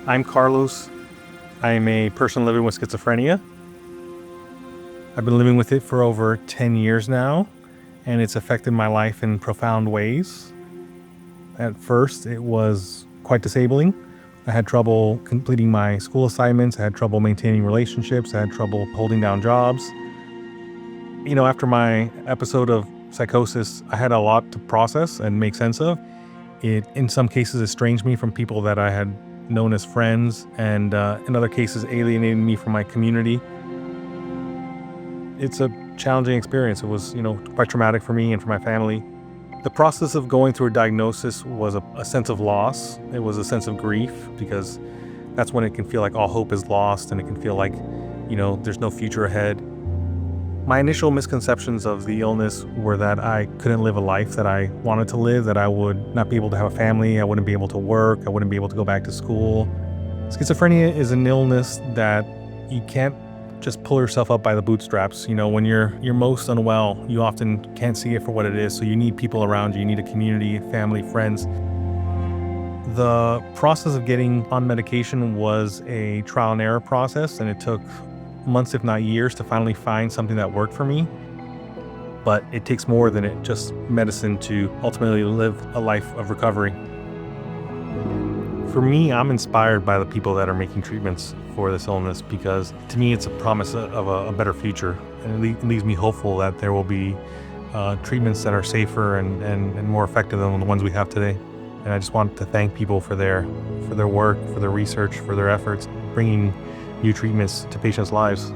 I'm Carlos. I am a person living with schizophrenia. I've been living with it for over 10 years now, and it's affected my life in profound ways. At first, it was quite disabling. I had trouble completing my school assignments. I had trouble maintaining relationships. I had trouble holding down jobs. After my episode of psychosis, I had a lot to process and make sense of. It, in some cases, estranged me from people that I had known as friends, and in other cases, alienated me from my community. It's a challenging experience. It was, quite traumatic for me and for my family. The process of going through a diagnosis was a sense of loss. It was a sense of grief, because that's when it can feel like all hope is lost, and it can feel like, there's no future ahead. My initial misconceptions of the illness were that I couldn't live a life that I wanted to live, that I would not be able to have a family, I wouldn't be able to work, I wouldn't be able to go back to school. Schizophrenia is an illness that you can't just pull yourself up by the bootstraps. When you're most unwell, you often can't see it for what it is, so you need people around you. You need a community, family, friends. The process of getting on medication was a trial and error process, and it took months, if not years, to finally find something that worked for me. But it takes more than it just medicine to ultimately live a life of recovery. For me, I'm inspired by the people that are making treatments for this illness, because to me it's a promise of a better future, and it leaves me hopeful that there will be treatments that are safer and more effective than the ones we have today. And I just want to thank people for their work, for their research, for their efforts, bringing new treatments to patients' lives.